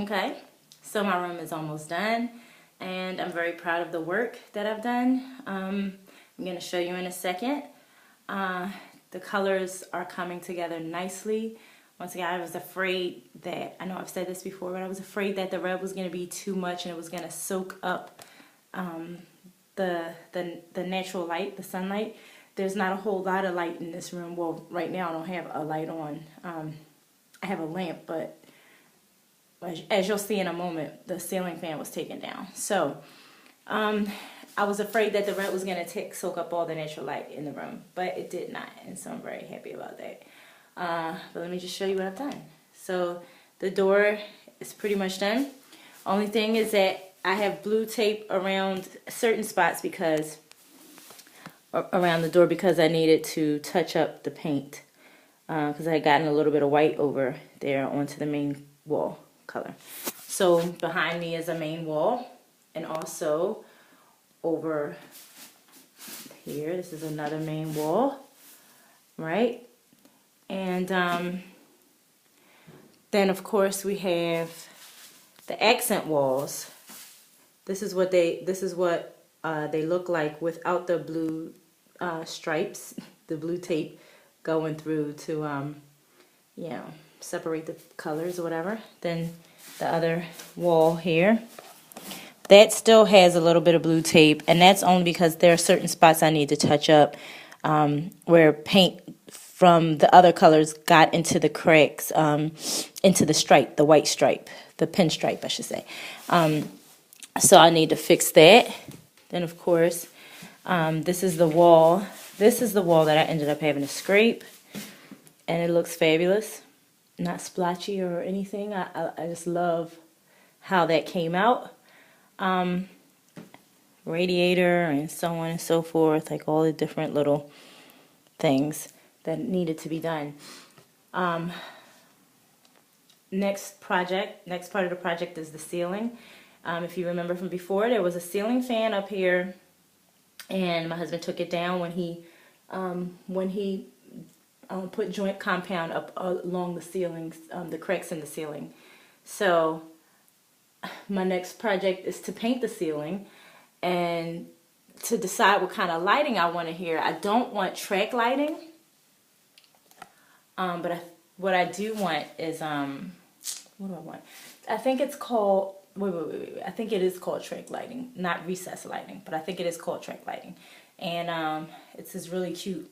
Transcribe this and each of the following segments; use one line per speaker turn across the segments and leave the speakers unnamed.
Okay, so my room is almost done, and I'm very proud of the work that I've done. I'm going to show you in a second. The colors are coming together nicely. Once again, I was afraid that, I know I've said this before, but I was afraid that the red was going to be too much and it was going to soak up the natural light, the sunlight. There's not a whole lot of light in this room. Well, right now I don't have a light on. I have a lamp, but as you'll see in a moment, the ceiling fan was taken down. So I was afraid that the red was going to soak up all the natural light in the room, but it did not, and so I'm very happy about that. But let me just show you what I've done. So the door is pretty much done. Only thing is that I have blue tape around certain spots around the door because I needed to touch up the paint because I had gotten a little bit of white over there onto the main wall color. So behind me is a main wall, and also over here, this is another main wall, right? And then of course we have the accent walls. This is what they look like without the blue stripes, the blue tape going through to you know, separate the colors or whatever. Then the other wall here, that still has a little bit of blue tape, and that's only because there are certain spots I need to touch up where paint from the other colors got into the cracks, into the stripe, the white stripe, the pinstripe, I should say. So I need to fix that. Then, of course, this is the wall. This is the wall that I ended up having to scrape, and it looks fabulous. Not splotchy or anything. I just love how that came out. Radiator and so on and so forth, like all the different little things that needed to be done. Next part of the project is the ceiling. If you remember from before, there was a ceiling fan up here, and my husband took it down when he put joint compound up along the ceilings, the cracks in the ceiling. So my next project is to paint the ceiling and to decide what kind of lighting I want to hear. I don't want track lighting, but what I do want is what do I want? I think it's called wait. I think it is called track lighting, not recessed lighting, but I think it is called track lighting, and it's this really cute.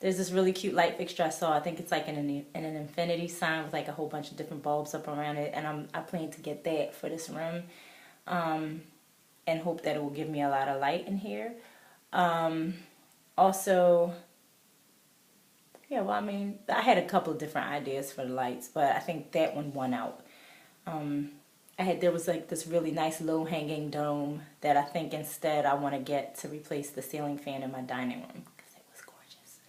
There's this really cute light fixture I saw. I think it's like an infinity sign with like a whole bunch of different bulbs up around it, and I plan to get that for this room, and hope that it will give me a lot of light in here. Also, yeah, well, I mean, I had a couple of different ideas for the lights, but I think that one won out. There was like this really nice low-hanging dome that I think instead I want to get to replace the ceiling fan in my dining room because it was gorgeous.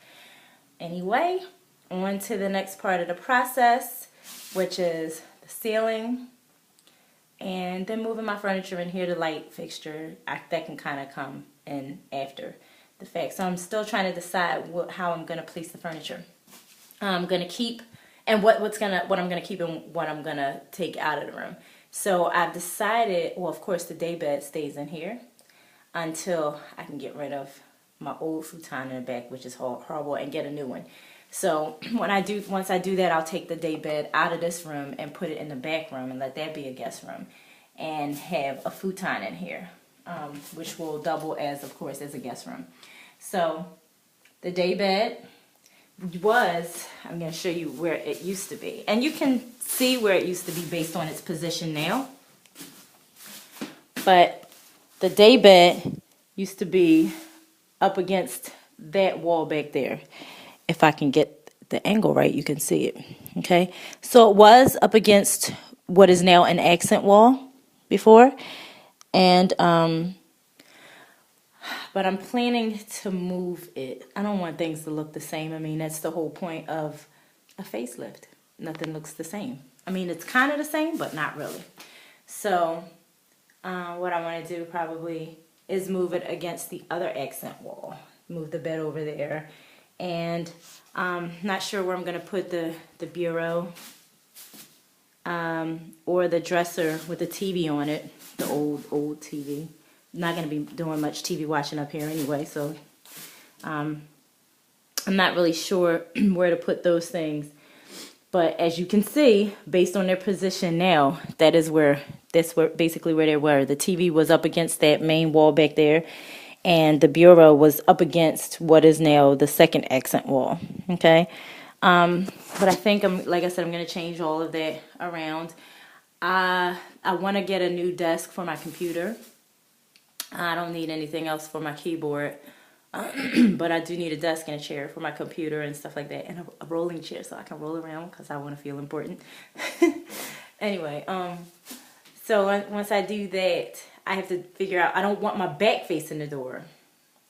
Anyway, on to the next part of the process, which is the ceiling, and then moving my furniture in here, the light fixture, that can kind of come in after the fact. So I'm still trying to decide how I'm going to place the furniture. I'm going to keep, and what I'm going to keep and what I'm going to take out of the room. So I've decided, well, of course, the daybed stays in here until I can get rid of my old futon in the back, which is horrible, and get a new one. So once I do that, I'll take the daybed out of this room and put it in the back room and let that be a guest room, and have a futon in here, which will double as, of course, as a guest room. So the daybed I'm going to show you where it used to be. And you can see where it used to be based on its position now. But the daybed used to be up against that wall back there. If I can get the angle right, you can see it. Okay? So it was up against what is now an accent wall before. And but I'm planning to move it. I don't want things to look the same. I mean, that's the whole point of a facelift. Nothing looks the same. I mean, it's kind of the same, but not really. So what I want to do probably is move it against the other accent wall. Move the bed over there. And not sure where I'm going to put the bureau. or the dresser with the TV on it, the old TV. Not going to be doing much TV watching up here anyway, so I'm not really sure where to put those things. But as you can see, based on their position now, that's where basically where they were. The TV was up against that main wall back there, and the bureau was up against what is now the second accent wall. Okay, but I think like I said, I'm gonna change all of that around. I want to get a new desk for my computer. I don't need anything else for my keyboard. But I do need a desk and a chair for my computer and stuff like that, and a rolling chair so I can roll around because I want to feel important. Anyway, so once I do that, I have to figure out, I don't want my back facing the door.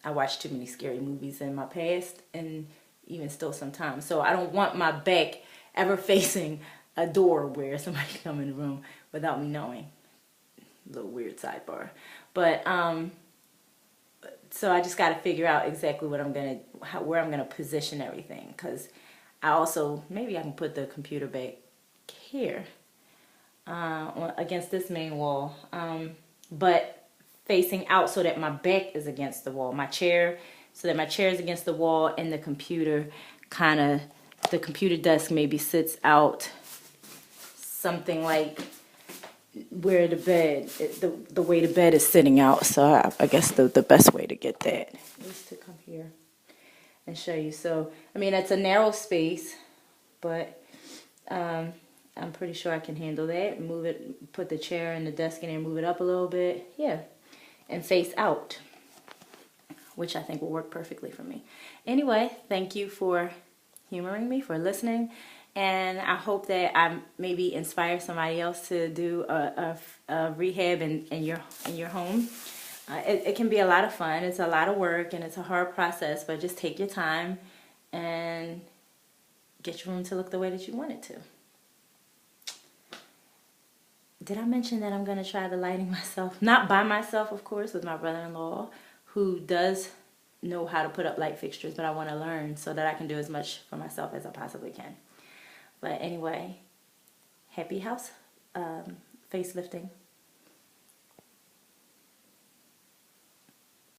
I watched too many scary movies in my past, and even still sometimes. So I don't want my back ever facing a door where somebody can come in the room without me knowing. A little weird sidebar. But, so I just got to figure out exactly where I'm gonna position everything, because I also, maybe I can put the computer back here against this main wall, but facing out so that my back is against the wall. My chair, so that my chair is against the wall, and the computer the computer desk maybe sits out something like where the bed, the way the bed is sitting out. So I guess the best way to get that is to come here and show you. So, I mean, it's a narrow space, but I'm pretty sure I can handle that. Move it, put the chair and the desk in there, move it up a little bit. Yeah, and face out, which I think will work perfectly for me. Anyway, thank you for humoring me, for listening. And I hope that I maybe inspire somebody else to do a rehab in your home. It can be a lot of fun. It's a lot of work, and it's a hard process. But just take your time and get your room to look the way that you want it to. Did I mention that I'm going to try the lighting myself? Not by myself, of course, with my brother-in-law, who does know how to put up light fixtures. But I want to learn so that I can do as much for myself as I possibly can. But anyway, happy house facelifting.